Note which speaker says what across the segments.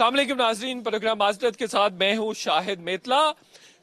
Speaker 1: अस्सलाम वालेकुम नाज़रीन, प्रोग्राम माज़रत के साथ मैं हूँ शाहिद मेतला।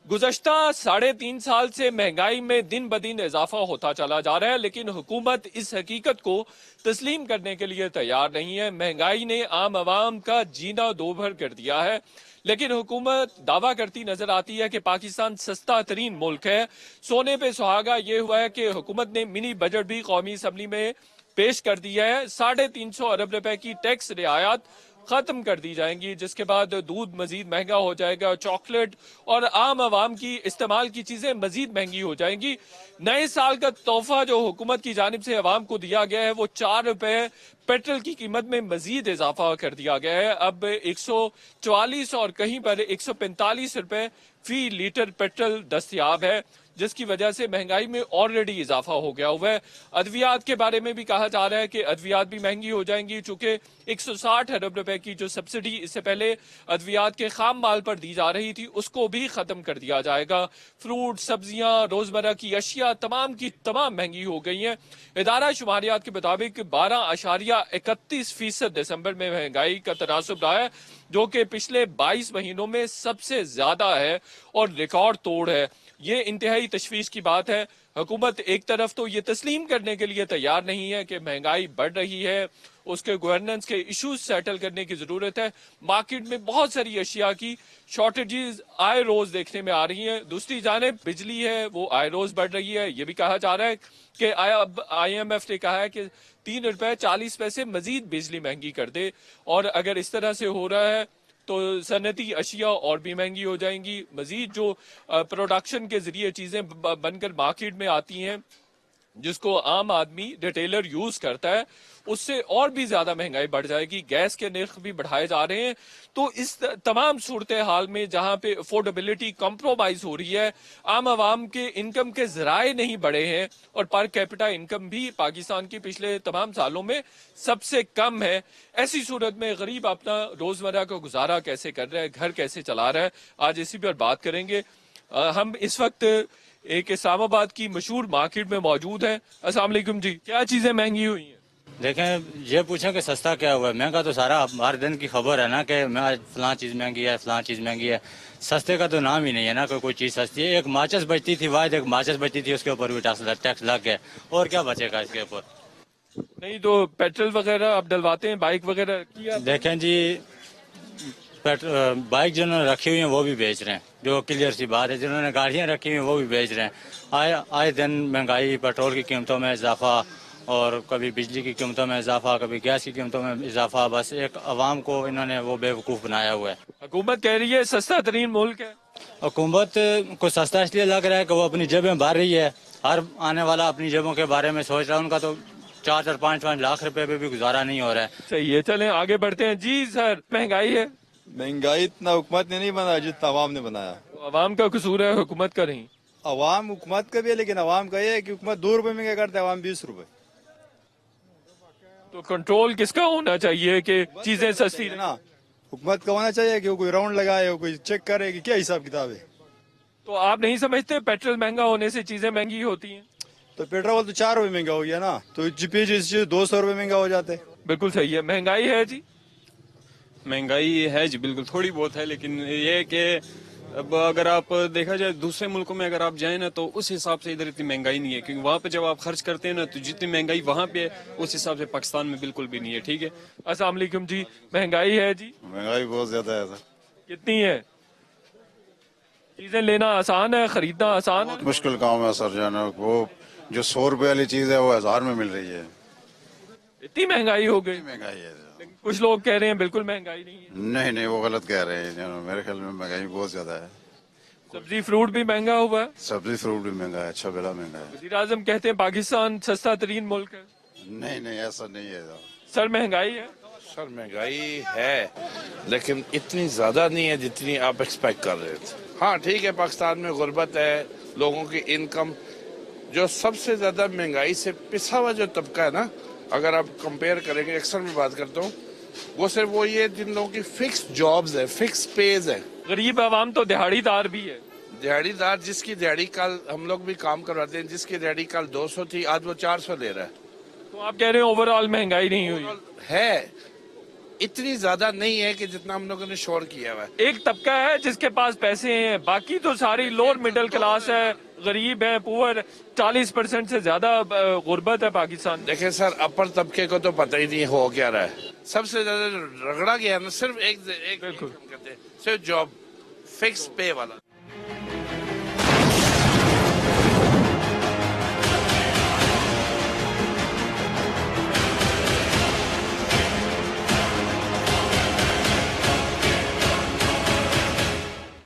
Speaker 1: गुज़श्ता 3.5 साल से महंगाई में दिन ब दिन इजाफा होता चला जा रहा है, लेकिन हुकूमत इस हकीकत को तस्लीम करने के लिए तैयार नहीं है। महंगाई ने आम आवाम का जीना दोभर कर दिया है, लेकिन हुकूमत दावा करती नजर आती है कि पाकिस्तान सस्ता तरीन मुल्क है। सोने पे सुहागा ये हुआ है कि हुकूमत ने मिनी बजट भी कौमी असम्बली में पेश कर दिया है। 350 अरब रुपए की टैक्स रियायत खत्म कर दी जाएंगी, जिसके बाद दूध मजीद महंगा हो जाएगा, चॉकलेट और आम आवाम की इस्तेमाल की चीजें मजीद महंगी हो जाएंगी। नए साल का तोहफा जो हुकूमत की जानिब से आवाम को दिया गया है वो 4 रुपए पेट्रोल की कीमत में मजीद इजाफा कर दिया गया है। अब 144 और कहीं पर 145 रुपए फी लीटर पेट्रोल दस्तयाब है, जिसकी वजह से महंगाई में ऑलरेडी इजाफा हो गया हुआ है। अद्वियात के बारे में भी कहा जा रहा है कि अद्वियात भी महंगी हो जाएंगी, चूंकि 160 अरब रुपए की जो सब्सिडी इससे पहले अद्वियात के खाम माल पर दी जा रही थी उसको भी खत्म कर दिया जाएगा। फ्रूट, सब्जियां, रोजमर्रा की अशिया तमाम की तमाम महंगी हो गई हैं। इदारा शुमारियात के मुताबिक 12.31% दिसंबर में महंगाई का तनासुब रहा है, जो कि पिछले 22 महीनों में सबसे ज्यादा है और रिकॉर्ड तोड़ है। ये इंतहाई तशवीश की बात है। हुकूमत एक तरफ तो ये तस्लीम करने के लिए तैयार नहीं है कि महंगाई बढ़ रही है, उसके गवर्नेंस के इश्यूज सेटल करने की जरूरत है। मार्केट में बहुत सारी अशिया की शॉर्टेजेस आए रोज देखने में आ रही हैं। दूसरी जानिब बिजली है वो आए रोज बढ़ रही है। ये भी कहा जा रहा है कि IMF ने कहा है कि 3 रुपए 40 पैसे मजीद बिजली महंगी कर दे, और अगर इस तरह से हो रहा है तो सनती अशिया और भी महंगी हो जाएंगी। मजीद जो प्रोडक्शन के जरिए चीजें बनकर मार्केट में आती हैं, जिसको आम आदमी रिटेलर यूज करता है, उससे और भी ज्यादा महंगाई बढ़ जाएगी। गैस के नर्ख भी बढ़ाए जा रहे हैं। तो इस तमाम सूरत हाल में जहां पे अफोर्डेबिलिटी कॉम्प्रोमाइज हो रही है, आम आवाम के इनकम के जराए नहीं बढ़े हैं और पर कैपिटा इनकम भी पाकिस्तान की पिछले तमाम सालों में सबसे कम है। ऐसी सूरत में गरीब अपना रोजमर्रा का गुजारा कैसे कर रहा है, घर कैसे चला रहा है, आज इसी पर बात करेंगे। हम इस वक्त एक इस्लामाबाद की मशहूर मार्केट में मौजूद है। अस्सलाम वालेकुम जी, क्या चीजें महंगी हुई हैं?
Speaker 2: देखें, ये पूछें कि सस्ता क्या हुआ है। महंगा तो सारा हर दिन की खबर है ना, कि मैं फलां चीज़ महंगी है, फलां चीज़ महंगी है। सस्ते का तो नाम ही नहीं है ना, कोई चीज़ सस्ती है। एक माचिस बचती थी, वाद एक माचिस बचती थी, उसके ऊपर भी टैक्स लग गया। और क्या बचेगा इसके ऊपर?
Speaker 1: नहीं तो पेट्रोल वगैरह आप डलवाते हैं, बाइक वगैरह की आप?
Speaker 2: देखें जी, बाइक जिन्होंने रखी हुई है वो भी बेच रहे हैं, जो क्लियर सी बात है। जिन्होंने गाड़ियाँ रखी हुई हैं वो भी बेच रहे हैं। आए दिन महंगाई, पेट्रोल की कीमतों में इजाफा, और कभी बिजली की कीमतों में इजाफा, कभी गैस की कीमतों में इजाफा। बस एक अवाम को इन्होंने वो बेवकूफ़ बनाया हुआ है।
Speaker 1: हुकूमत कह रही है सस्ता तरीन मुल्क है।
Speaker 2: हुकूमत को सस्ता इसलिए लग रहा है कि वो अपनी जेबें भर रही है। हर आने वाला अपनी जेबों के बारे में सोच रहा है। उनका तो 4-5 लाख रुपए पे भी गुजारा नहीं हो रहा है।
Speaker 1: सही है, चलें आगे बढ़ते हैं। जी सर, महंगाई है।
Speaker 3: महंगाई इतना हुकूमत ने नहीं बनाया जितना अवाम ने बनाया।
Speaker 1: तो अवाम का कसूर है, हुकूमत का नहीं।
Speaker 3: अवाम हुकूमत का भी है, लेकिन अवाम का ये है कि हुकूमत 2 रुपए महंगा करता है, अवाम 20 रुपए।
Speaker 1: तो कंट्रोल किसका होना चाहिए कि चीजें सस्ती
Speaker 3: ना हुकूमत का होना चाहिए कि वो कोई राउंड लगाए, वो कोई चेक करे कि क्या हिसाब किताब है।
Speaker 1: तो आप नहीं समझते पेट्रोल महंगा होने से चीजें महंगी होती हैं?
Speaker 3: तो पेट्रोल तो 4 रुपए महंगा हो गया ना, तो जीपीएस 200 रुपए महंगा हो जाते हैं।
Speaker 1: बिल्कुल सही है, महंगाई है जी।
Speaker 4: महंगाई है जी, बिल्कुल थोड़ी बहुत है, लेकिन ये है कि अब अगर आप देखा जाए दूसरे मुल्कों में अगर आप जाए ना, तो उस हिसाब से इधर इतनी महंगाई नहीं है। क्योंकि वहाँ पे जब आप खर्च करते हैं ना, तो जितनी महंगाई वहाँ पे है उस हिसाब से पाकिस्तान में बिल्कुल भी नहीं है। ठीक है।
Speaker 1: अस्सलाम वालेकुम जी, महंगाई है जी।
Speaker 5: महंगाई बहुत ज्यादा है सर।
Speaker 1: कितनी है? चीजें लेना आसान है, खरीदना आसान है?
Speaker 5: मुश्किल काम है सर जाना। वो जो 100 रुपए वाली चीज है वो 1000 में मिल रही है।
Speaker 1: इतनी महंगाई हो गई।
Speaker 5: महंगाई है।
Speaker 1: लेकिन कुछ लोग कह रहे हैं बिल्कुल महंगाई नहीं है।
Speaker 5: नहीं नहीं, वो गलत कह रहे हैं। मेरे ख्याल में महंगाई बहुत ज्यादा है।
Speaker 1: सब्जी फ्रूट भी महंगा हुआ है।
Speaker 5: सब्जी फ्रूट भी महंगा है, अच्छा बड़ा महंगा है।
Speaker 1: वज़ीर आज़म कहते हैं पाकिस्तान सस्ता तरीन मुल्क है।
Speaker 5: नहीं नहीं, ऐसा नहीं है
Speaker 1: सर महंगाई है।
Speaker 6: सर महंगाई है, लेकिन इतनी ज्यादा नहीं है जितनी आप एक्सपेक्ट कर रहे थे। हाँ ठीक है, पाकिस्तान में गुर्बत है, लोगों की इनकम, जो सबसे ज्यादा महंगाई से पिसा हुआ जो तबका है ना, अगर आप कंपेयर करेंगे, अक्सर मैं बात करता हूँ, वो सिर्फ वो ये जिन लोगों की फिक्स जॉब्स है, फिक्स पेज है।
Speaker 1: गरीब आवाम तो दिहाड़ीदार भी है।
Speaker 6: दिहाड़ीदार जिसकी दिहाड़ी कल हम लोग भी काम करवाते हैं, जिसकी दिहाड़ी कल 200 थी, आज वो 400 ले रहा है।
Speaker 1: तो आप कह रहे हैं ओवरऑल महंगाई नहीं हुई
Speaker 6: है, इतनी ज्यादा नहीं है कि जितना हम लोगों ने शोर किया हुआ है।
Speaker 1: एक तबका है जिसके पास पैसे हैं, बाकी तो सारी लोअर मिडिल क्लास है, गरीब है, पुअर। 40% से ज्यादा गुर्बत है पाकिस्तान।
Speaker 6: देखिए सर, अपर तबके को तो पता ही नहीं हो क्या रहा है। सबसे ज्यादा रगड़ा गया ना सिर्फ एक
Speaker 1: बिल्कुल।
Speaker 6: कहते हैं, सिर्फ जॉब फिक्स पे वाला।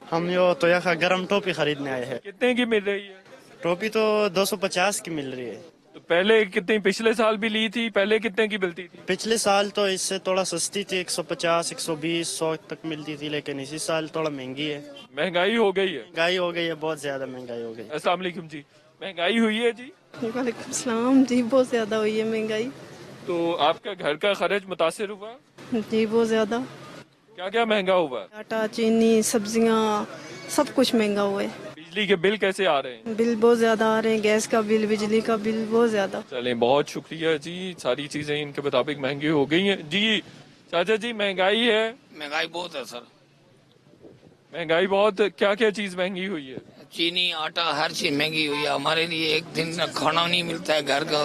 Speaker 7: हम यो तो यहाँ गर्म टोपी खरीदने आए हैं।
Speaker 1: कितने की मिल रही है?
Speaker 7: टोपी तो 250 की मिल रही है।
Speaker 1: तो पहले कितनी, पिछले साल भी ली थी, पहले कितने की मिलती थी?
Speaker 7: पिछले साल तो इससे थोड़ा सस्ती थी, 150, 120, 100 तक मिलती थी, लेकिन इसी साल थोड़ा महंगी है।
Speaker 1: महंगाई हो गई है।
Speaker 7: महंगाई हो गई है, बहुत ज्यादा महंगाई हो गई।
Speaker 1: अस्सलाम वालेकुम जी, महंगाई हुई है जी?
Speaker 8: वालेकुम सलाम जी, बहुत ज्यादा हुई है महंगाई
Speaker 1: तो आपका घर का खर्च मुतासिर हुआ?
Speaker 8: जी, बहुत ज्यादा।
Speaker 1: क्या क्या महंगा हुआ?
Speaker 8: आटा, चीनी, सब्जियां, सब कुछ महंगा हुआ है।
Speaker 1: बिजली के बिल कैसे आ रहे हैं?
Speaker 8: बिल बहुत ज्यादा आ रहे हैं, गैस का बिल, बिजली का बिल बहुत ज्यादा।
Speaker 1: चलें, बहुत शुक्रिया जी। सारी चीजें इनके मुताबिक महंगी हो गई हैं जी। चाचा जी, महंगाई है?
Speaker 9: महंगाई बहुत है सर।
Speaker 1: महंगाई बहुत, क्या क्या चीज महंगी हुई है?
Speaker 9: चीनी, आटा, हर चीज महंगी हुई है। हमारे लिए एक दिन खाना नहीं मिलता है घर का।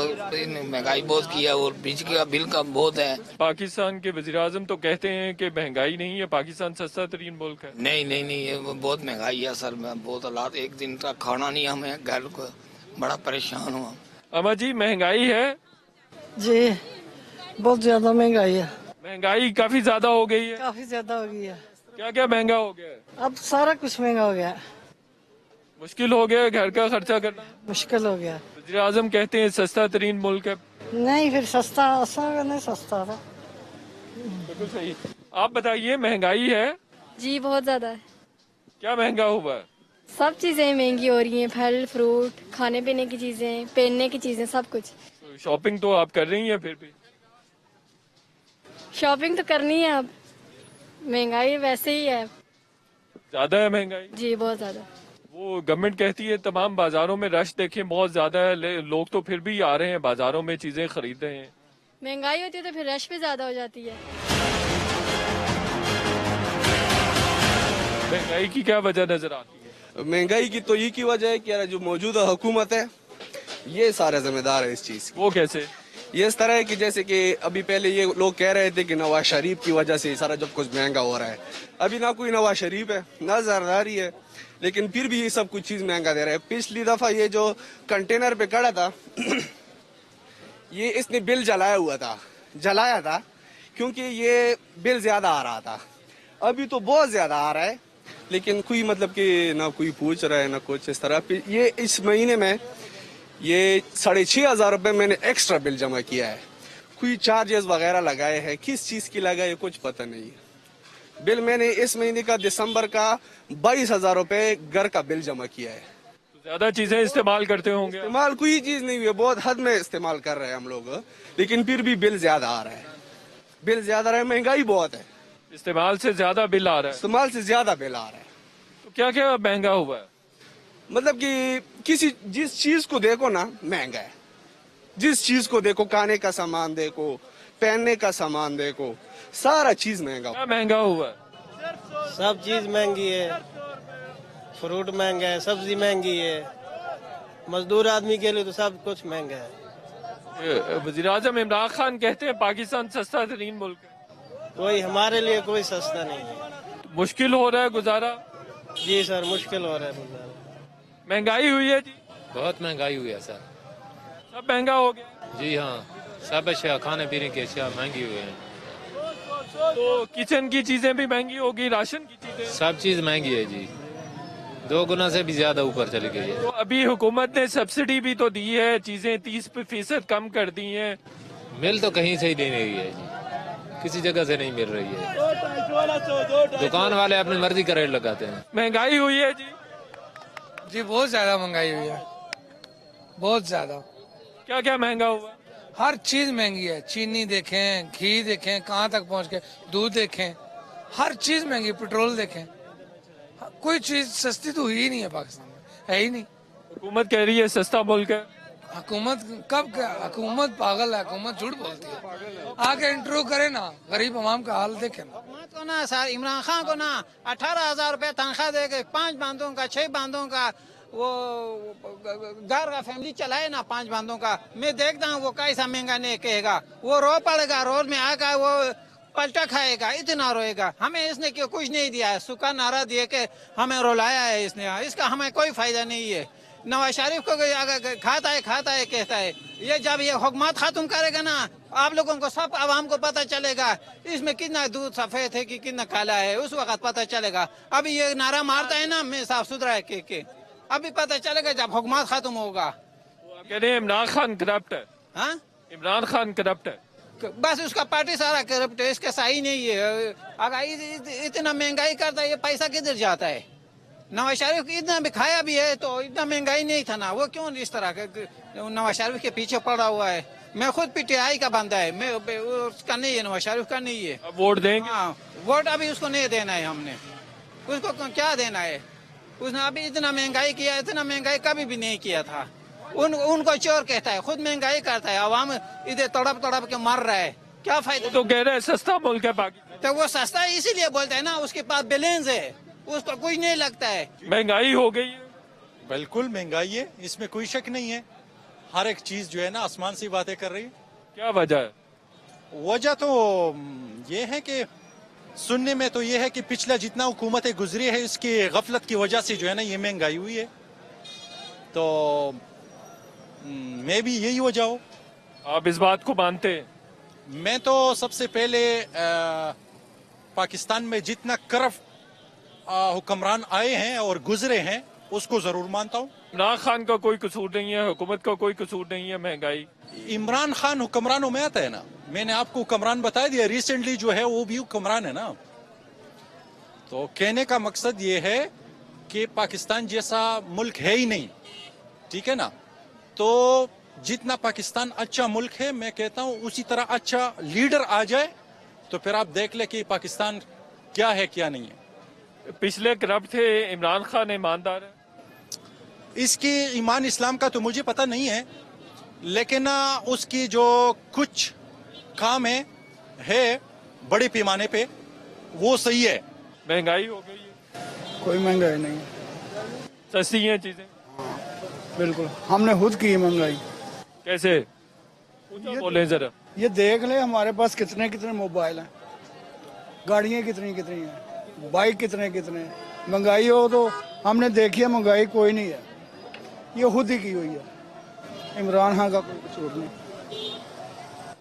Speaker 9: महंगाई बहुत की है और बिजली का बिल का बहुत है।
Speaker 1: पाकिस्तान के वज़ीर आज़म तो कहते हैं कि महंगाई नहीं है, पाकिस्तान सस्ता तरीन मुल्क है।
Speaker 9: नहीं नहीं नहीं, ये बहुत महंगाई है सर। मैं बहुत हालात, एक दिन का खाना नहीं, हमें घर को बड़ा परेशान हुआ।
Speaker 1: अम्मा जी, महंगाई है?
Speaker 10: जी, बहुत ज्यादा महंगाई है।
Speaker 1: महंगाई काफी ज्यादा हो गई है।
Speaker 10: काफी ज्यादा हो गई है।
Speaker 1: क्या क्या महंगा हो गया है?
Speaker 10: अब सारा कुछ महंगा हो गया।
Speaker 1: मुश्किल हो गया है घर का खर्चा करना।
Speaker 10: मुश्किल हो गया।
Speaker 1: वज़ीर आज़म कहते हैं सस्ता तरीन मुल्क है।
Speaker 10: नहीं, फिर सस्ता नहीं सस्ता था।
Speaker 1: बिल्कुल सही। आप बताइए, महंगाई है?
Speaker 11: जी, बहुत ज्यादा है।
Speaker 1: क्या महंगा हुआ है?
Speaker 11: सब चीजें महंगी हो रही हैं, फल फ्रूट, खाने पीने की चीजें, पहनने की चीजें, सब कुछ।
Speaker 1: शॉपिंग तो आप कर रही हैं फिर भी?
Speaker 11: शॉपिंग तो करनी है, अब महंगाई वैसे ही है।
Speaker 1: ज्यादा है महंगाई?
Speaker 11: जी, बहुत ज्यादा।
Speaker 1: वो गवर्नमेंट कहती है तमाम बाजारों में रश देखें बहुत ज्यादा है, लोग तो फिर भी आ रहे हैं बाजारों में चीजें खरीद रहे हैं।
Speaker 11: महंगाई होती है तो फिर रश भी ज्यादा हो जाती है।
Speaker 1: महंगाई की क्या वजह नजर आती है?
Speaker 12: महंगाई की तो ये की वजह है कि यार जो मौजूदा हुकूमत है ये सारे जिम्मेदार है इस चीज की।
Speaker 1: वो कैसे?
Speaker 12: ये इस तरह है कि जैसे कि अभी पहले ये लोग कह रहे थे कि नवाज शरीफ की वजह से सारा जब कुछ महंगा हो रहा है। अभी ना कोई नवाज शरीफ है ना जरदारी है, लेकिन फिर भी ये सब कुछ चीज महंगा दे रहा है। पिछली दफा ये जो कंटेनर पे खड़ा था ये इसने बिल जलाया था क्योंकि ये बिल ज्यादा आ रहा था। अभी तो बहुत ज्यादा आ रहा है, लेकिन कोई मतलब कि ना कोई पूछ रहा है ना कुछ इस तरह। ये इस महीने में ये 6,500 रुपये मैंने एक्स्ट्रा बिल जमा किया है। कोई चार्जेस वगैरह लगाए हैं, किस चीज की लगाए कुछ पता नहीं है। बिल मैंने इस महीने का दिसंबर का 22,000 रुपये घर का बिल जमा किया है।
Speaker 1: ज्यादा चीजें इस्तेमाल करते होंगे?
Speaker 12: इस्तेमाल कोई चीज नहीं हुई है, बहुत हद में इस्तेमाल कर रहे हैं हम लोग, लेकिन फिर भी बिल ज्यादा आ रहा है। बिल ज्यादा रहा है, महंगाई बहुत है।
Speaker 1: इस्तेमाल से ज्यादा बिल आ रहा है?
Speaker 12: इस्तेमाल से ज्यादा बिल आ रहा है।
Speaker 1: तो क्या क्या महंगा हुआ है?
Speaker 12: मतलब कि जिस चीज को देखो ना महंगा है। जिस चीज को देखो, खाने का सामान देखो, पहनने का सामान देखो, सारा चीज महंगा।
Speaker 1: क्या महंगा हुआ है?
Speaker 10: सब चीज महंगी है। फ्रूट महंगा है, सब्जी महंगी है, मजदूर आदमी के लिए तो सब कुछ महंगा है।
Speaker 1: वज़ीर आज़म इमरान खान कहते हैं पाकिस्तान सस्ता तरीन मुल्क है।
Speaker 10: कोई हमारे लिए कोई सस्ता नहीं है।
Speaker 1: मुश्किल हो रहा है गुजारा?
Speaker 10: जी सर, मुश्किल हो रहा है गुजारा।
Speaker 1: महंगाई हुई है जी?
Speaker 2: बहुत महंगाई हुई है सर।
Speaker 1: सब महंगा हो गया?
Speaker 2: जी हाँ, सब अशिया, खाने पीने की अशिया महंगी हुई है।
Speaker 1: तो किचन की चीजें भी महंगी होगी, राशन की चीजें?
Speaker 2: सब चीज महंगी है जी, 2 गुना से भी ज्यादा ऊपर चली गई है।
Speaker 1: तो अभी हुकूमत ने सब्सिडी भी तो दी है, चीजें 30% कम कर दी हैं।
Speaker 2: मिल तो कहीं से ही नहीं रही है जी, किसी जगह से नहीं मिल रही है। दुकान वाले अपनी मर्जी का रेट लगाते हैं।
Speaker 1: महंगाई हुई है जी?
Speaker 10: जी, बहुत ज्यादा महंगाई हुई है, बहुत ज्यादा।
Speaker 1: क्या क्या महंगा हुआ?
Speaker 10: हर चीज महंगी है। चीनी देखें, घी देखें, कहाँ तक पहुँच के, दूध देखें, हर चीज महंगी। पेट्रोल देखें, कोई चीज सस्ती तो हुई ही नहीं है पाकिस्तान में, है ही नहीं।
Speaker 1: हुकूमत कह रही है सस्ता मुल्क है।
Speaker 9: हुकूमत हुकूमत पागल है, हुकूमत झूठ बोलती है। आके इंटरव्यू करे ना, गरीब अवाम का हाल देखे ना।
Speaker 10: हुकूमत को ना सर, इमरान खान को ना 18,000 रुपए तनख्वाह दे के 5 बांधों का 6 बांधों का वो घर का फैमिली चलाए ना 5 बांधों का। मैं देखता हूँ वो कैसा महंगा नहीं कहेगा, वो रो पड़ेगा, रोड में आकर वो पलटा खाएगा, इतना रोएगा। हमें इसने क्यों कुछ नहीं दिया है, सूखा नारा दिए के हमें रुलाया है इसने, इसका हमें कोई फायदा नहीं है। नवाज शरीफ को अगर खाता है कहता है, ये जब ये हुकूमत खत्म करेगा ना, आप लोगों को सब आवाम को पता चलेगा इसमें कितना दूध सफेद है कि कितना काला है, उस वक्त पता चलेगा। अभी ये नारा मारता है ना, मैं साफ सुथरा है के अभी पता चलेगा जब हुकूमत खत्म होगा।
Speaker 1: कह रहे हैं इमरान खान करप्ट है।
Speaker 10: हाँ,
Speaker 1: इमरान खान करप्ट है।
Speaker 10: बस उसका पार्टी सारा करप्ट है, इसका सही नहीं है। अगर इतना महंगाई करता है, ये पैसा किधर जाता है? नवाज शरीफ इतना भी खाया भी है तो इतना महंगाई नहीं था ना, वो क्यों इस तरह नवाज शरीफ के पीछे पड़ा हुआ है? मैं खुद पीटीआई का बंदा है, मैं उसका नहीं है, नवाज शरीफ का नहीं है।
Speaker 1: अब वोट देंगे?
Speaker 10: हाँ, वोट अभी उसको नहीं देना है हमने। उसको क्या देना है? उसने अभी इतना महंगाई किया, इतना महंगाई कभी भी नहीं किया था। उनको चोर कहता है, खुद महंगाई करता है, आवाम इधर तड़प के मर रहा है, क्या फायदा?
Speaker 1: तो कह रहे हैं सस्ता मुल्क है पाकिस्तान।
Speaker 10: तो वो सस्ता है इसीलिए बोलता है ना, उसके पास बैलेंस है, उसको कुछ नहीं लगता है।
Speaker 1: महंगाई हो गई है।
Speaker 13: बिल्कुल महंगाई है, इसमें कोई शक नहीं है। हर एक चीज जो है ना आसमान से बातें कर रही है।
Speaker 1: क्या वजह है?
Speaker 13: वजह तो ये है कि सुनने में तो ये है कि पिछला जितना हुकूमतें गुजरी है इसकी गफलत की वजह से जो है ना ये महंगाई हुई है। तो मैं भी यही वजह हो।
Speaker 1: आप इस बात को मानते हैं?
Speaker 13: मैं तो सबसे पहले पाकिस्तान में जितना करप्ट हुक्मरान आए हैं और गुजरे हैं उसको जरूर मानता हूँ।
Speaker 1: इमरान खान का कोई कसूर नहीं है, हुकूमत का कोई कसूर नहीं है महंगाई।
Speaker 13: इमरान खान हुक्मरानों में आता है ना, मैंने आपको हुक्मरान बता दिया, रिसेंटली जो है वो भी हुक्मरान है ना। तो कहने का मकसद ये है कि पाकिस्तान जैसा मुल्क है ही नहीं, ठीक है ना। तो जितना पाकिस्तान अच्छा मुल्क है, मैं कहता हूँ उसी तरह अच्छा लीडर आ जाए तो फिर आप देख ले कि पाकिस्तान क्या है क्या नहीं है।
Speaker 1: पिछले करप्ट थे, इमरान खान ईमानदार है।
Speaker 13: इसकी ईमान इस्लाम का तो मुझे पता नहीं है, लेकिन उसकी जो कुछ काम है बड़े पैमाने पे वो सही है।
Speaker 1: महंगाई हो गई है?
Speaker 3: कोई महंगाई नहीं,
Speaker 1: सस्ती हैं चीजें।
Speaker 3: बिल्कुल हमने खुद की महंगाई।
Speaker 1: कैसे? बोले जरा।
Speaker 3: ये देख ले हमारे पास कितने कितने मोबाइल हैं, गाड़ियां कितनी कितनी हैं, बाइक कितने कितने। महंगाई हो तो हमने देखी है, महंगाई कोई नहीं है, ये खुद ही की हुई है। इमरान खान का कोई कसूर नहीं।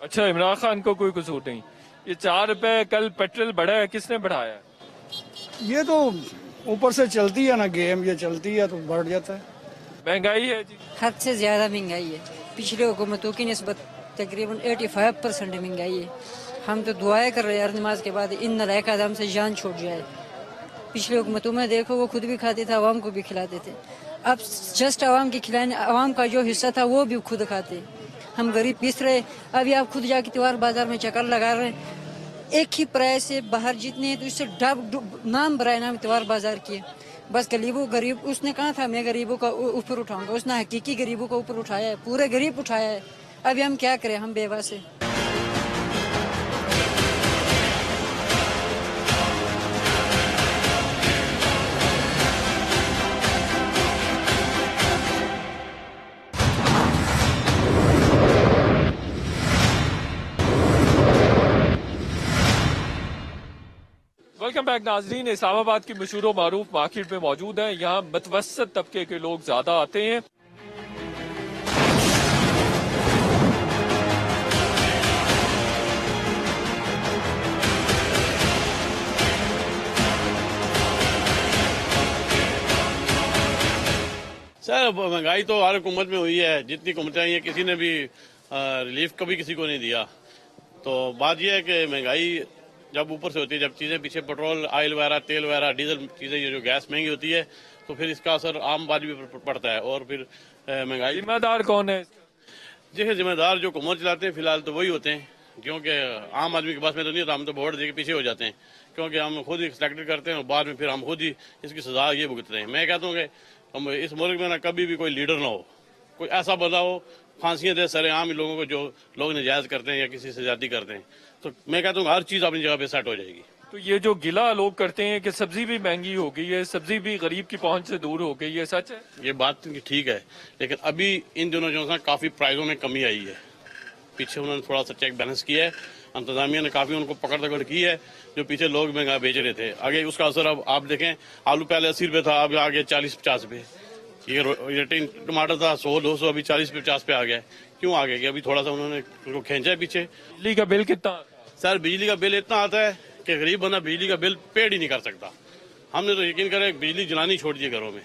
Speaker 1: अच्छा, इमरान खान को कोई कसूर नहीं। ये 4 रुपए कल पेट्रोल बढ़ा है, किसने बढ़ाया है?
Speaker 3: ये तो ऊपर से चलती है ना गेम, ये चलती है तो बढ़ जाता है।
Speaker 1: महंगाई है जी,
Speaker 14: हद से ज्यादा महंगाई है। पिछले हुकूमतों की निस्बत तकरीबन 85% महंगाई है। हम तो दुआएं कर रहे हैं हर नमाज के बाद इन नलायक आदम से जान छूट जाए। पिछले हुकूमतों में देखो वो खुद भी खाते थे, आवाम को भी खिलाते थे। अब जस्ट आवाम के खिलाने, आवाम का जो हिस्सा था वो भी खुद खाते। हम गरीब पिस रहे। अभी आप खुद जाके त्योहार बाजार में चक्कर लगा रहे हैं, एक ही प्राइस से बाहर जितने हैं तो इससे नाम बराए नाम त्योहार बाजार किए। बस गरीब उसने कहा था मैं गरीबों का ऊपर उठाऊंगा, उसने हकीकी गरीबों को ऊपर उठाया है, पूरे गरीब उठाया है। अभी हम क्या करें, हम बेबस है।
Speaker 1: वेलकम बैक नाजरीन। इस्लामाबाद की मशहूर व मारूफ मार्केट में मौजूद है। यहाँ मतवसत तबके के लोग ज्यादा आते हैं।
Speaker 15: सर महंगाई तो हर हुकूमत में हुई है, जितनी हुकूमतें आई हैं किसी ने भी रिलीफ कभी किसी को नहीं दिया। तो बात यह है कि महंगाई जब ऊपर से होती है, जब चीज़ें पीछे पेट्रोल ऑयल वगैरह तेल वगैरह डीजल चीज़ें ये जो गैस महंगी होती है तो फिर इसका असर आम आदमी पर पड़ता है। और फिर महंगाई
Speaker 1: जिम्मेदार कौन है?
Speaker 15: जैसे जिम्मेदार जो हुकूमत चलाते हैं फिलहाल तो वही होते हैं, क्योंकि आम आदमी के पास में तो नहीं होता। हम तो वोट दे के पीछे हो जाते हैं, क्योंकि हम खुद ही सिलेक्टेड करते हैं और बाद में फिर हम खुद ही इसकी सजा ये भुगतते हैं। मैं कहता हूँ कि हम इस मुल्क में ना कभी भी कोई लीडर ना हो, कोई ऐसा बंदा हो फांसियां दे सरेआम लोगों को जो लोग नजायज करते हैं या किसी से ज्यादा करते हैं। तो मैं कहता हूँ हर चीज अपनी जगह पे सेट हो जाएगी।
Speaker 1: तो ये जो गिला लोग करते हैं कि सब्जी भी महंगी हो गई है, सब्जी भी गरीब की पहुंच से दूर हो गई है, सच है?
Speaker 15: ये बात इनकी ठीक है, लेकिन अभी इन दिनों जो है काफी प्राइसों में कमी आई है। पीछे उन्होंने थोड़ा सा चेक बैलेंस किया है, इंतजामिया ने काफी उनको पकड़ दकड़ की है। जो पीछे लोग महंगा बेच रहे थे, आगे उसका असर अब आप देखें, आलू पहले 80 रुपए था, अब आ गया 40-50 रुपए। ये टमाटर था 100-200, अभी 40-50 पे आ गया। क्यों आ गया? अभी थोड़ा सा उन्होंने उनको खींचा है पीछे।
Speaker 1: बिजली का बिल कितना आता है?
Speaker 15: सर बिजली का बिल इतना आता है कि गरीब बंदा बिजली का बिल पेड ही नहीं कर सकता। हमने तो यकीन करें बिजली जलानी छोड़ दी घरों में,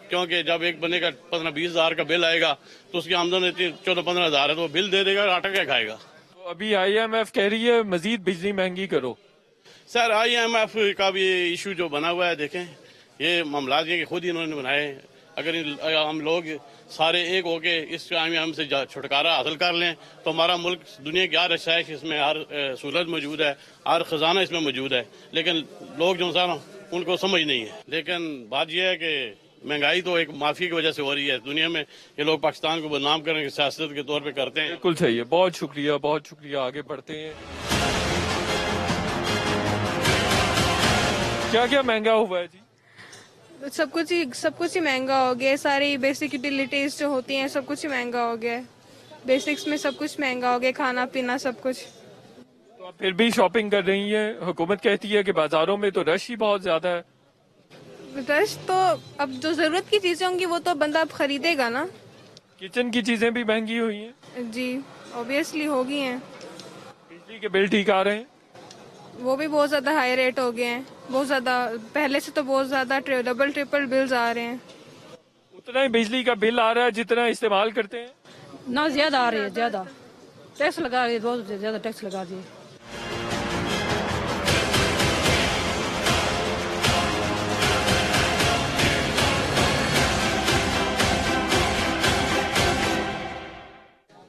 Speaker 15: क्योंकि जब एक बंदे का 15-20 हजार का बिल आएगा तो उसकी आमदन 14-15 हजार है, तो वो बिल दे देगा, आटा क्या खाएगा।
Speaker 1: तो अभी IMF कह रही है मजीद बिजली महंगी करो।
Speaker 15: सर IMF का भी इशू जो बना हुआ है, देखें ये मामला ये खुद ही इन्होंने बनाए। अगर हम लोग सारे एक होके इस IMF से छुटकारा हासिल कर लें तो हमारा मुल्क दुनिया की हर रसायश इसमें हर सहूलत मौजूद है, हर खजाना इसमें मौजूद है, लेकिन लोग जो है उनको समझ नहीं है। लेकिन बात यह है कि महंगाई तो एक माफी की वजह से हो रही है दुनिया में। ये लोग पाकिस्तान को बदनाम करने की सियासत के तौर पे करते हैं।
Speaker 1: बिल्कुल सही है, बहुत शुक्रिया, बहुत शुक्रिया। आगे बढ़ते हैं। क्या क्या महंगा हुआ है जी?
Speaker 8: सब कुछ ही महंगा हो गया। सारी बेसिक यूटिलिटीज जो होती हैं सब कुछ ही महंगा हो गया है। बेसिक्स में सब कुछ महंगा हो गया, खाना पीना सब कुछ।
Speaker 1: तो आप फिर भी शॉपिंग कर रही हैं। हुकूमत कहती है कि बाजारों में तो रश ही बहुत ज्यादा है।
Speaker 8: रश तो अब जो जरूरत की चीजें होंगी वो तो बंदा अब खरीदेगा ना।
Speaker 1: किचन की चीजें भी महंगी हुई हैं
Speaker 8: जी, ऑब्वियसली हो गई हैं।
Speaker 1: बिजली के बिल ठीक आ रहे हैं?
Speaker 8: वो भी बहुत ज्यादा हाई रेट हो गए हैं, बहुत ज्यादा, पहले से तो बहुत ज्यादा डबल ट्रिपल बिल्स आ रहे हैं।
Speaker 1: उतना ही बिजली का बिल आ रहा है जितना इस्तेमाल करते हैं?
Speaker 14: ना ज्यादा आ रही है, ज्यादा टैक्स लगा रही है, बहुत ज्यादा टैक्स लगा दिए।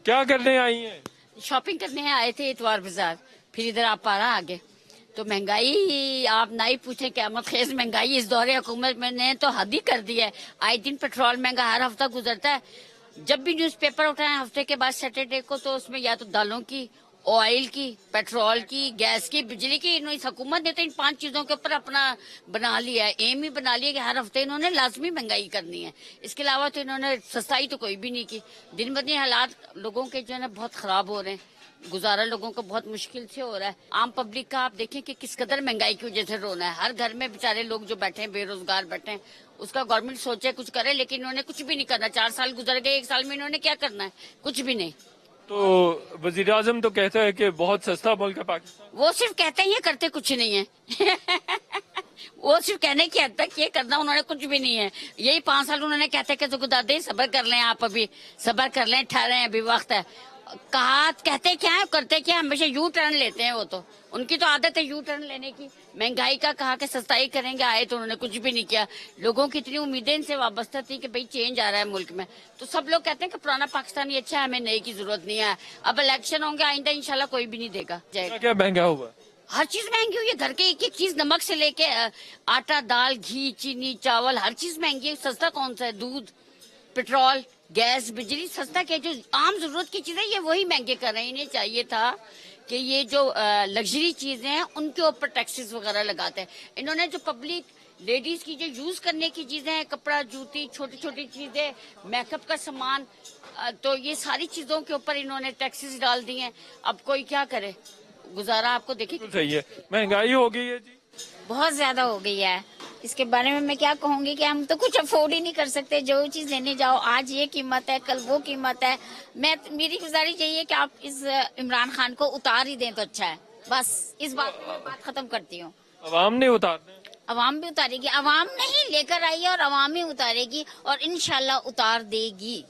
Speaker 1: क्या करने आई हैं?
Speaker 16: शॉपिंग करने आए थे इतवार बाजार, फिर इधर आप पारा आ गए। तो महंगाई आप ना ही पूछे, क़यामत खेज महंगाई इस दौरे हुकूमत में ने तो हद ही कर दी है। आए दिन पेट्रोल महंगा हर हफ्ता गुजरता है। जब भी न्यूज़पेपर उठाए हफ्ते के बाद सैटरडे को, तो उसमें या तो दालों की, ऑयल की, पेट्रोल की, गैस की, बिजली की, इस हुकूमत ने तो इन 5 चीजों के ऊपर अपना बना लिया है, एम ही बना लिया कि हर हफ्ते इन्होंने लाजमी महंगाई करनी है। इसके अलावा तो इन्होंने सस्ताई तो कोई भी नहीं की। दिन ब दिन हालात लोगों के जो है बहुत खराब हो रहे हैं, गुजारा लोगों को बहुत मुश्किल से हो रहा है। आम पब्लिक का आप देखें कि किस कदर महंगाई की वजह से रोना है। हर घर में बेचारे लोग जो बैठे हैं, बेरोजगार बैठे हैं, उसका गवर्नमेंट सोचे कुछ करे, लेकिन इन्होंने कुछ भी नहीं करना। 4 साल गुजर गए, 1 साल में इन्होंने क्या करना है? कुछ भी नहीं।
Speaker 1: तो वजीर आजम तो कहता है कि बहुत सस्ता मुल्क है पाकिस्तान।
Speaker 16: वो सिर्फ कहते हैं, ये करते कुछ नहीं है। वो सिर्फ कहने की हद तक, ये करना उन्होंने कुछ भी नहीं है। यही 5 साल उन्होंने कहते कि खुदादे सब्र कर लें, आप अभी सब्र कर लें, ठहरे, अभी वक्त है। कहा कहते क्या है, करते क्या, हमेशा यू टर्न लेते हैं। वो तो उनकी तो आदत है यू टर्न लेने की। महंगाई का कहा कि सस्ताई करेंगे, आए तो उन्होंने कुछ भी नहीं किया। लोगों की इतनी उम्मीदें इनसे वाबस्ता थी कि भाई चेंज आ रहा है मुल्क में, तो सब लोग कहते हैं कि पुराना पाकिस्तान ही अच्छा है, हमें नई की जरूरत नहीं है। अब इलेक्शन होंगे आइंदा, इंशाल्लाह कोई भी नहीं देगा।
Speaker 1: क्या महंगा हुआ?
Speaker 16: हर चीज महंगी हुई है। घर के एक एक चीज, नमक से लेके आटा, दाल, घी, चीनी, चावल, हर चीज महंगी है। सस्ता कौन सा है? दूध, पेट्रोल, गैस, बिजली सस्ता क्या? जो आम जरूरत की चीजें ये वही महंगे कर रहे हैं। इन्हें चाहिए था कि ये जो लग्जरी चीजें हैं उनके ऊपर टैक्सेस वगैरह लगाते हैं। इन्होंने जो पब्लिक लेडीज की जो यूज करने की चीजें हैं, कपड़ा, जूती, छोटी छोटी चीजें, मेकअप का सामान, तो ये सारी चीजों के ऊपर इन्होंने टैक्सेस डाल दिए हैं। अब कोई क्या करे, गुजारा आपको देखिए।
Speaker 1: सही है, महंगाई हो गई है जी,
Speaker 17: बहुत ज्यादा हो गई है। इसके बारे में मैं क्या कहूंगी कि हम तो कुछ अफोर्ड ही नहीं कर सकते। जो चीज लेने जाओ, आज ये कीमत है, कल वो कीमत है। मेरी गुजारिश यही है कि आप इस इमरान खान को उतार ही दें तो अच्छा है। बस इस बात पे मैं बात खत्म करती हूँ।
Speaker 1: अवाम ने उतारना है।
Speaker 17: अवाम भी उतारेगी, अवाम नहीं लेकर आई है और अवाम ही उतारेगी, और इंशाल्लाह उतार देगी।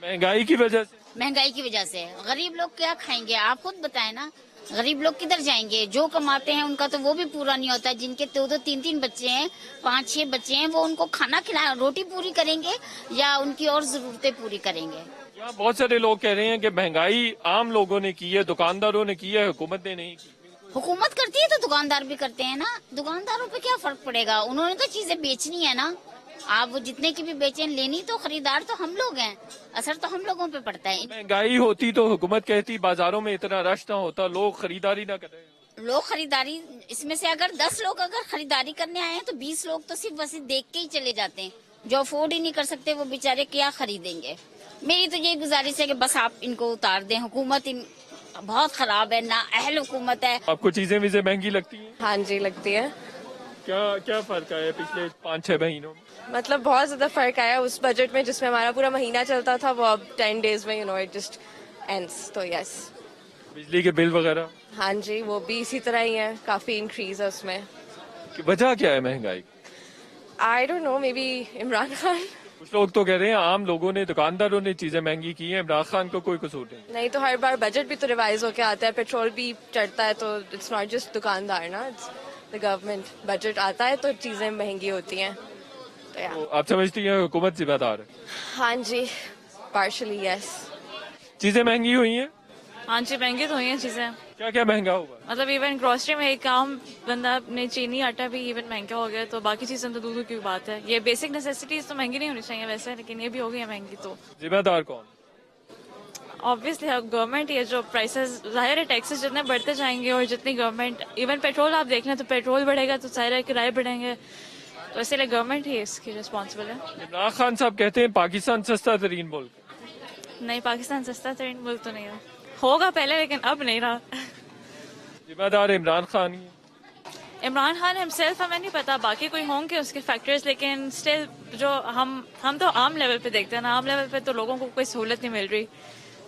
Speaker 1: महंगाई की वजह से,
Speaker 17: महंगाई की वजह से गरीब लोग क्या खाएंगे? आप खुद बताएं ना, गरीब लोग किधर जाएंगे? जो कमाते हैं उनका तो वो भी पूरा नहीं होता। जिनके 2-2, 3-3 बच्चे हैं, 5-6 बच्चे हैं, वो उनको खाना खिला, रोटी पूरी करेंगे या उनकी और जरूरतें पूरी करेंगे?
Speaker 1: यहाँ बहुत सारे लोग कह रहे हैं कि महंगाई आम लोगों ने की है, दुकानदारों ने की है, हुकूमत ने नहीं की।
Speaker 17: हुकूमत करती है तो दुकानदार भी करते हैं ना। दुकानदारों पे क्या फर्क पड़ेगा? उन्होंने तो चीजें बेचनी है ना। आप वो जितने की भी बेचें, लेनी तो खरीदार तो हम लोग हैं, असर तो हम लोगों पे पड़ता है।
Speaker 1: महंगाई होती तो हुकूमत कहती बाजारों में इतना रश ना होता, लोग खरीदारी ना कर रहे हैं।
Speaker 17: लोग खरीदारी, इसमें से अगर 10 लोग अगर खरीदारी करने आए हैं तो 20 लोग तो सिर्फ बस देख के ही चले जाते हैं। जो अफोर्ड ही नहीं कर सकते वो बेचारे क्या खरीदेंगे। मेरी तो यही गुजारिश है कि बस आप इनको उतार दें। हुकूमत बहुत खराब है, ना अहल हुकूमत है।
Speaker 1: आपको चीजें वीजें महंगी लगती हैं?
Speaker 18: हाँ जी लगती है।
Speaker 1: क्या क्या फर्क आया पिछले 5-6 महीनों में?
Speaker 18: मतलब बहुत ज्यादा फर्क आया। उस बजट में जिसमें हमारा पूरा महीना चलता था वो अब 10 डेज में इट जस्ट एंड्स। तो यस।
Speaker 1: बिजली के बिल वगैरह?
Speaker 18: हाँ जी वो भी इसी तरह ही है, काफी इंक्रीज है उसमें।
Speaker 1: वजह क्या है महंगाई?
Speaker 18: I don't know, may be Imran Khan.
Speaker 1: कुछ लोग तो कह रहे हैं आम लोगों ने, दुकानदारों ने चीजें महंगी की हैं, इमरान खान को कोई कसूर नहीं।
Speaker 18: नहीं तो हर बार बजट भी तो रिवाइज होके आता है, पेट्रोल भी चढ़ता है, तो इट्स नॉट जस्ट दुकानदार ना, इट्स द गवर्नमेंट। बजट आता है तो चीजें महंगी होती हैं।
Speaker 1: तो आप समझती हैं हुकूमत जिम्मेदार है?
Speaker 18: हाँ जी पार्शली यस।
Speaker 1: चीजें महंगी हुई हैं?
Speaker 19: हाँ जी महंगी तो हुई हैं चीजें।
Speaker 1: क्या क्या महंगा हुआ?
Speaker 19: मतलब इवन ग्रोसरी में एक आम बंदा ने चीनी आटा भी इवन महंगा हो गया, तो बाकी चीजें तो दूर की बात है। ये बेसिक नेसेसिटीज तो महंगी नहीं होनी चाहिए वैसे, लेकिन ये भी हो गई है महंगी। तो
Speaker 1: जिम्मेदार कौन?
Speaker 19: Obviously government. ये जो प्राइसेस, जाहिर है टैक्सेस जितने बढ़ते जाएंगे और जितनी गवर्नमेंट, इवन पेट्रोल आप देख लें तो पेट्रोल बढ़ेगा तो सारे किराए बढ़ेंगे, तो इसीलिए गवर्नमेंट ही इसकी रिस्पॉन्सिबल है।
Speaker 1: इमरान खान साहब कहते हैं पाकिस्तान सस्ता तरीन मुल्क।
Speaker 19: नहीं, पाकिस्तान सस्ता तरीन मुल्क तो नहीं है, होगा पहले लेकिन अब नहीं रहा।
Speaker 1: जिम्मेदार इमरान खान ही।
Speaker 19: इमरान खान हिमसेल्फ हमें नहीं पता, बाकी कोई होंगे उसके फैक्टर्स, लेकिन स्टिल जो हम तो आम लेवल पे देखते हैं ना, आम लेवल पे तो लोगों को कोई सहूलत नहीं मिल रही,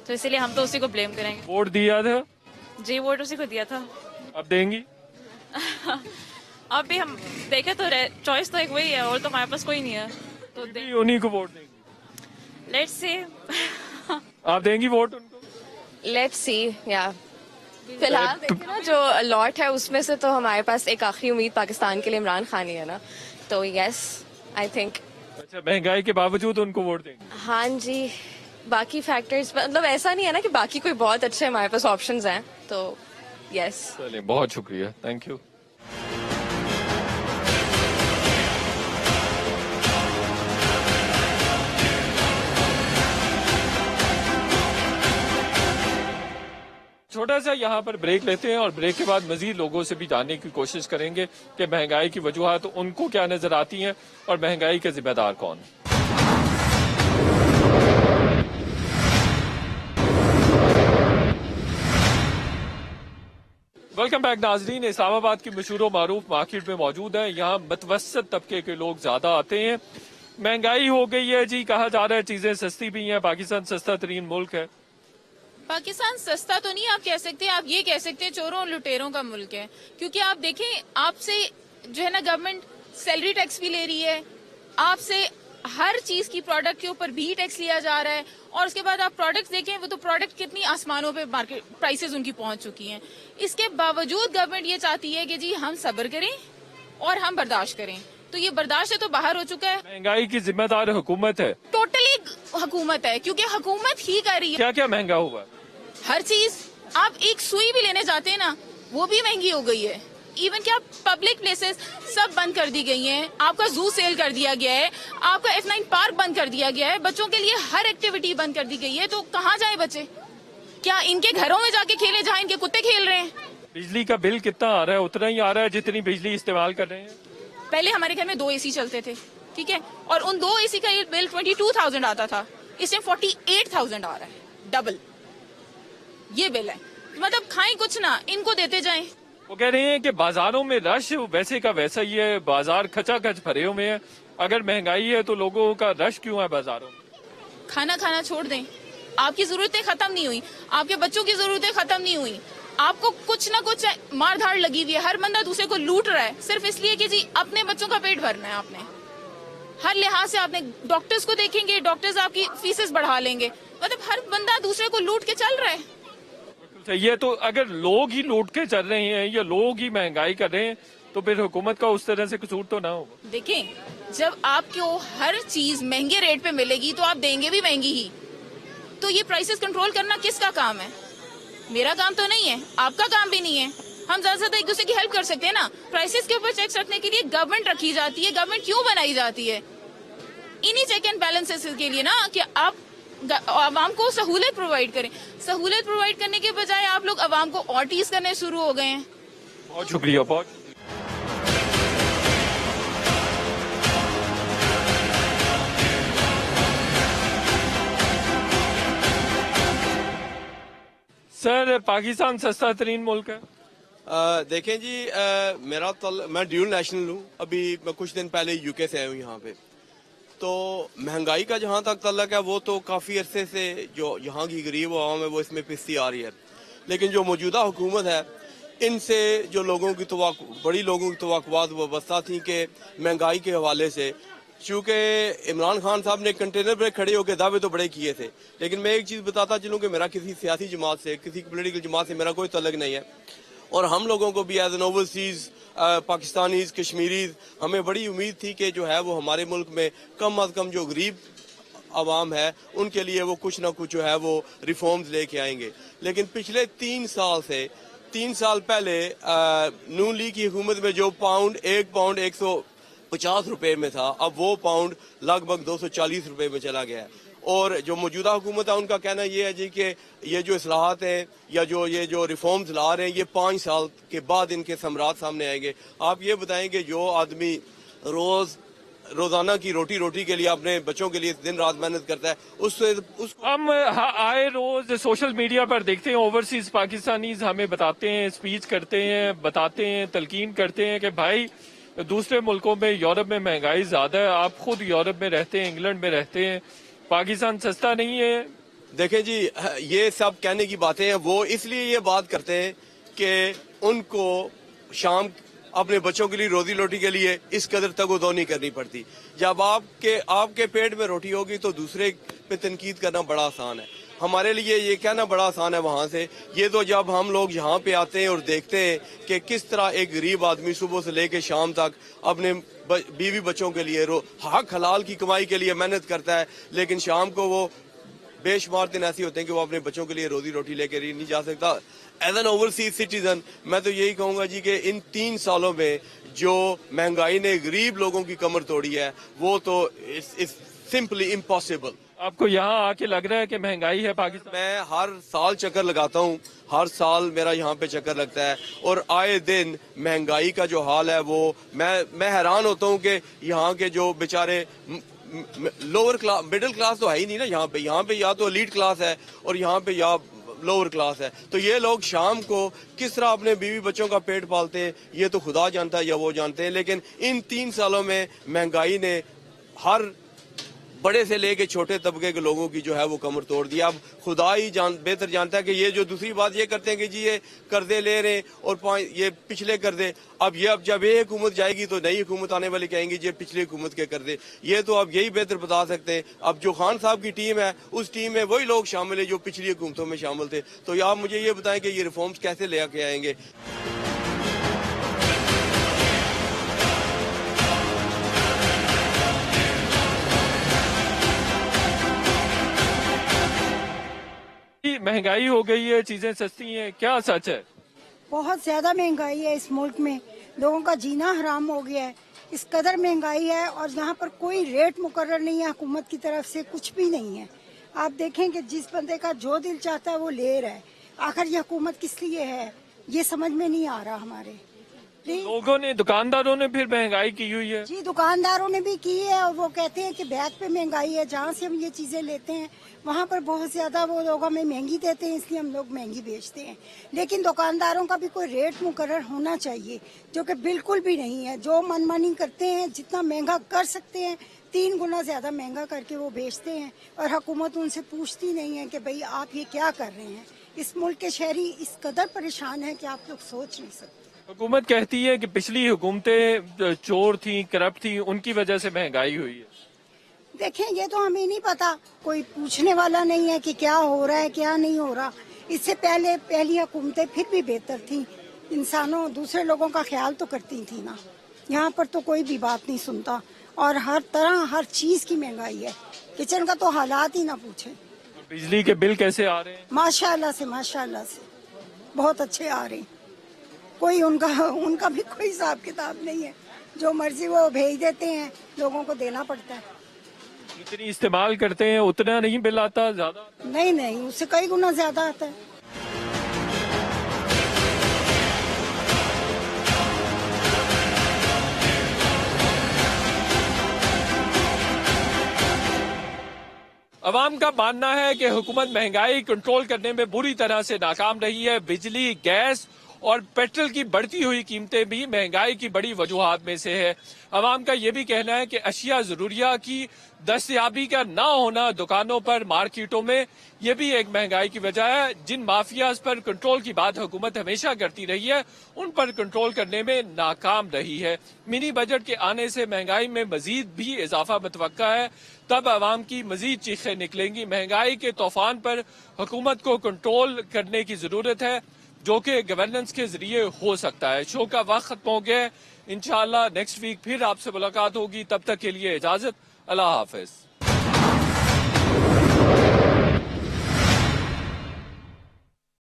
Speaker 19: तो इसीलिए हम तो उसी को ब्लेम करेंगे।
Speaker 1: वोट दिया था?
Speaker 19: जी वोट उसी को दिया था।
Speaker 1: अब देंगी?
Speaker 19: अब भी हम देखे तो चॉइस तो एक वही है, और तो हमारे पास कोई नहीं है, तो
Speaker 1: उन्हीं को वोट देंगी।
Speaker 19: Let's see.
Speaker 1: आप देंगी वोट उनको?
Speaker 18: Let's see. या फिलहाल देखिए ना, जो अलॉट है उसमें से तो हमारे पास एक आखिरी उम्मीद पाकिस्तान के लिए इमरान खान ही है ना, तो यस आई थिंक।
Speaker 1: अच्छा, महंगाई के बावजूद उनको वोट देंगे?
Speaker 18: हाँ जी, बाकी फैक्टर्स मतलब ऐसा नहीं है ना कि बाकी कोई बहुत अच्छे हमारे पास ऑप्शंस हैं, तो यस।
Speaker 1: चलिए बहुत शुक्रिया, थैंक यू। छोटा सा यहाँ पर ब्रेक लेते हैं और ब्रेक के बाद मजीद लोगों से भी जानने की कोशिश करेंगे कि महंगाई की वजूहात उनको क्या नजर आती हैं और महंगाई के जिम्मेदार कौन। वेलकम बैक नाजरीन। इस्लामाबाद की मशहूर मारूफ मार्केट में मौजूद है। यहाँ मतवसत तबके के लोग ज्यादा आते हैं। महंगाई हो गई है जी, कहा जा रहा है चीजें सस्ती भी हैं, पाकिस्तान सस्ता तरीन मुल्क है।
Speaker 20: पाकिस्तान सस्ता तो नहीं आप कह सकते, आप ये कह सकते हैं चोरों और लुटेरों का मुल्क है, क्योंकि आप देखें आपसे जो है ना गवर्नमेंट सैलरी टैक्स भी ले रही है, आपसे हर चीज की प्रोडक्ट के ऊपर भी टैक्स लिया जा रहा है, और उसके बाद आप प्रोडक्ट्स देखें वो तो प्रोडक्ट कितनी आसमानों पे मार्केट प्राइसेस उनकी पहुंच चुकी हैं। इसके बावजूद गवर्नमेंट ये चाहती है कि जी हम सब्र करें और हम बर्दाश्त करें, तो ये बर्दाश्त से तो बाहर हो चुका है।
Speaker 1: महंगाई की जिम्मेदार हुकूमत है,
Speaker 20: टोटली हुकूमत है, क्योंकि हुकूमत ही कर रही है।
Speaker 1: क्या क्या महंगा हुआ?
Speaker 20: हर चीज, आप एक सुई भी लेने जाते हैं ना वो भी महंगी हो गई है। इवन क्या पब्लिक प्लेसेस सब बंद कर दी गई हैं, आपका जू सेल कर दिया गया है, आपका F9 पार्क बंद कर दिया गया है, बच्चों के लिए हर एक्टिविटी बंद कर दी गई है। तो कहाँ जाए बच्चे? क्या इनके घरों में जाके खेले जहाँ इनके कुत्ते खेल रहे हैं?
Speaker 1: बिजली का बिल कितना आ रहा है? उतना ही आ रहा है जितनी बिजली इस्तेमाल कर रहे हैं।
Speaker 20: पहले हमारे घर में 2 AC चलते थे, ठीक है, और उन 2 AC का ये बिल 22,000 आता था, इसमें 48,000 आ रहा है, डबल ये बिल है। मतलब खाएं कुछ ना, इनको देते जाएं।
Speaker 1: वो कह रहे हैं कि बाजारों में रश वैसे का वैसा ही है, बाजार खचाखच भरे हुए हैं। अगर महंगाई है तो लोगों का रश क्यों है बाजारों में?
Speaker 20: खाना खाना छोड़ दें, आपकी जरूरतें खत्म नहीं हुई, आपके बच्चों की जरूरतें खत्म नहीं हुई, आपको कुछ ना कुछ मार धाड़ लगी हुई है, हर बंदा दूसरे को लूट रहा है सिर्फ इसलिए कि जी अपने बच्चों का पेट भरना है। आपने हर लिहाज से आपने डॉक्टर्स को देखेंगे, डॉक्टर्स आपकी फीसेस बढ़ा लेंगे, मतलब हर बंदा दूसरे को लूट के चल रहा है।
Speaker 1: ये तो अगर लोग ही लूट के चल रहे हैं या लोग ही महंगाई कर रहे हैं तो फिर हुकूमत का उस तरह से कसूर तो ना होगा।
Speaker 20: देखें, जब आपको हर चीज महंगे रेट पे मिलेगी तो आप देंगे भी महंगी ही, तो ये प्राइसेस कंट्रोल करना किसका काम है? मेरा काम तो नहीं है, आपका काम भी नहीं है। हम ज्यादा से ज्यादा एक दूसरे की हेल्प कर सकते हैं ना। प्राइसेस के ऊपर चेक्स रखने के लिए गवर्नमेंट रखी जाती है, गवर्नमेंट क्यों बनाई जाती है? इन्हीं चेक एंड बैलेंसेस के लिए ना कि आप आवाम को सहूलियत प्रोवाइड करें। सहूलियत प्रोवाइड करने के बजाय आप लोग आवाम को और टीज करने शुरू हो गए हैं।
Speaker 1: बहुत शुक्रिया। बहुत सर, पाकिस्तान सस्ता तरीन मुल्क है?
Speaker 21: देखें जी, मैं ड्यूल नेशनल हूँ। अभी मैं कुछ दिन पहले यूके से आया हूँ यहाँ पे। तो महंगाई का जहाँ तक तल्लक है वो तो काफ़ी अरसे से जो यहाँ की गरीब आवाम है वो इसमें पिसती आ रही है, लेकिन जो मौजूदा हुकूमत है इनसे जो बड़ी लोगों की तवक्कुआत वाबस्ता थी कि महंगाई के हवाले से, चूँकि इमरान खान साहब ने कंटेनर पर खड़े होकर दावे तो बड़े किए थे, लेकिन मैं एक चीज़ बताता चलूँ कि मेरा किसी सियासी जमात से, किसी पोलिटिकल जमात से मेरा कोई तल्लक नहीं है। और हम लोगों को भी as an overseas Pakistanis, Kashmiris, हमें बड़ी उम्मीद थी कि जो है वो हमारे मुल्क में कम अज कम जो गरीब आवाम है उनके लिए वो कुछ ना कुछ जो है वो रिफॉर्म्स लेके आएंगे। लेकिन पिछले 3 साल पहले नून लीग की हुकूमत में जो एक पाउंड 150 रुपए में था, अब वो पाउंड लगभग 240 रुपए में चला गया है। और जो मौजूदा हुकूमत है उनका कहना ये है जी कि ये जो इस्लाहात हैं या ये जो रिफॉर्म्स ला रहे हैं ये 5 साल के बाद इनके समरात सामने आएंगे। आप ये बताएं कि जो आदमी रोजाना की रोटी के लिए अपने बच्चों के लिए दिन रात मेहनत करता है उससे
Speaker 1: हम आए रोज सोशल मीडिया पर देखते हैं ओवरसीज पाकिस्तानीज हमें बताते हैं, स्पीच करते हैं, बताते हैं, तलकीन करते हैं कि भाई दूसरे मुल्कों में, यूरोप में महंगाई ज्यादा है, आप खुद यूरोप में रहते हैं, इंग्लैंड में रहते हैं, पाकिस्तान सस्ता नहीं है।
Speaker 21: देखें जी, ये सब कहने की बातें हैं, वो इसलिए ये बात करते हैं कि उनको शाम अपने बच्चों के लिए रोजी रोटी के लिए इस कदर तगोदो नहीं करनी पड़ती। जब आपके पेट में रोटी होगी तो दूसरे पे तनकीद करना बड़ा आसान है। हमारे लिए ये कहना बड़ा आसान है वहाँ से। ये तो जब हम लोग यहाँ पे आते हैं और देखते हैं कि किस तरह एक गरीब आदमी सुबह से लेकर शाम तक अपने बीवी बच्चों के लिए हक हलाल की कमाई के लिए मेहनत करता है, लेकिन शाम को वो बेशुमार दिन ऐसे होते हैं कि वो अपने बच्चों के लिए रोजी रोटी लेकर नहीं जा सकता। एज एन ओवरसीज सिटीजन मैं तो यही कहूँगा जी कि इन 3 सालों में जो महंगाई ने गरीब लोगों की कमर तोड़ी है वो तो इट्स सिंपली इम्पॉसिबल।
Speaker 1: आपको यहाँ आके लग रहा है कि महंगाई है पाकिस्तान?
Speaker 21: मैं हर साल चक्कर लगाता हूँ, हर साल मेरा यहाँ पे चक्कर लगता है और आए दिन महंगाई का जो हाल है वो मैं हैरान होता हूँ कि यहाँ के जो बेचारे लोअर क्लास, मिडिल क्लास तो है ही नहीं ना यहाँ पे या तो एलीट क्लास है और यहाँ पे या लोअर क्लास है, तो ये लोग शाम को किस तरह अपने बीवी बच्चों का पेट पालते हैं ये तो खुदा जानता है या वो जानते हैं। लेकिन इन 3 सालों में महंगाई ने हर बड़े से लेके छोटे तबके के लोगों की जो है वो कमर तोड़ दिया। अब खुदा ही बेहतर जानता है कि ये जो दूसरी बात ये करते हैं कि जी ये कर्जे ले रहे हैं और ये पिछले कर्जे, अब जब ये हुकूमत जाएगी तो नई हुकूमत आने वाली कहेंगी ये पिछली हुकूमत के कर्जे। ये तो अब यही बेहतर बता सकते हैं। अब जो खान साहब की टीम है उस टीम में वही लोग शामिल है जो पिछली हुकूमतों में शामिल थे। तो आप मुझे ये बताएं कि ये रिफॉर्म्स कैसे ले आके आएंगे।
Speaker 1: महंगाई हो गई है, चीजें सस्ती हैं, क्या सच है?
Speaker 22: बहुत ज्यादा महंगाई है इस मुल्क में, लोगों का जीना हराम हो गया है। इस कदर महंगाई है और यहाँ पर कोई रेट मुकर्रर नहीं है, हुकूमत की तरफ से कुछ भी नहीं है। आप देखें कि जिस बंदे का जो दिल चाहता है वो ले रहा है। आखिर ये हुकूमत किस लिए है ये समझ में नहीं आ रहा हमारे।
Speaker 1: लोगों ने, दुकानदारों ने फिर महंगाई की हुई है।
Speaker 22: जी दुकानदारों ने भी की है और वो कहते हैं कि बैग पे महंगाई है, जहाँ से हम ये चीजें लेते हैं वहाँ पर बहुत ज्यादा वो लोग हमें महंगी देते हैं, इसलिए हम लोग महंगी बेचते हैं। लेकिन दुकानदारों का भी कोई रेट मुकर्रर होना चाहिए, जो कि बिल्कुल भी नहीं है। जो मनमानी करते हैं, जितना महंगा कर सकते हैं 3 गुना ज्यादा महंगा करके वो बेचते हैं और हुकूमत उनसे पूछती नहीं है कि भाई आप ये क्या कर रहे हैं। इस मुल्क के शहरी इस कदर परेशान है कि आप लोग सोच नहीं सकते।
Speaker 1: हुकूमत कहती है कि पिछली हुकूमतें चोर थी, करप्ट थी, उनकी वजह से महंगाई हुई है।
Speaker 22: देखें ये तो हमें नहीं पता, कोई पूछने वाला नहीं है कि क्या हो रहा है क्या नहीं हो रहा। इससे पहली हुकूमतें फिर भी बेहतर थी, इंसानों दूसरे लोगों का ख्याल तो करती थी ना। यहाँ पर तो कोई भी बात नहीं सुनता और हर तरह हर चीज की महंगाई है। किचन का तो हालात ही ना पूछे।
Speaker 1: बिजली के बिल कैसे आ रहे हैं?
Speaker 22: माशाल्लाह से बहुत अच्छे आ रहे हैं। कोई उनका भी कोई हिसाब किताब नहीं है, जो मर्जी वो भेज देते हैं, लोगों को देना पड़ता है।
Speaker 1: जितनी इस्तेमाल करते हैं उतना नहीं बिल आता, ज्यादा?
Speaker 22: नहीं नहीं, उससे कई गुना ज्यादा आता है।
Speaker 1: अवाम का मानना है कि हुकूमत महंगाई कंट्रोल करने में बुरी तरह से नाकाम रही है। बिजली, गैस और पेट्रोल की बढ़ती हुई कीमतें भी महंगाई की बड़ी वजूहात में से है। अवाम का ये भी कहना है कि अशिया जरूरिया की दस्तयाबी का ना होना दुकानों पर, मार्केटों में, ये भी एक महंगाई की वजह है। जिन माफियाज पर कंट्रोल की बात हुकूमत हमेशा करती रही है, उन पर कंट्रोल करने में नाकाम रही है। मिनी बजट के आने से महंगाई में मजीद भी इजाफा मुतवक्का है। तब अवाम की मजीद चीखें निकलेंगी। महंगाई के तूफान पर हुकूमत को कंट्रोल करने की जरूरत है, जो कि गवर्नेंस के जरिए हो सकता है। शो का वक्त खत्म हो गया है। इंशाअल्लाह नेक्स्ट वीक फिर आपसे मुलाकात होगी। तब तक के लिए इजाजत, अल्लाह हाफिज।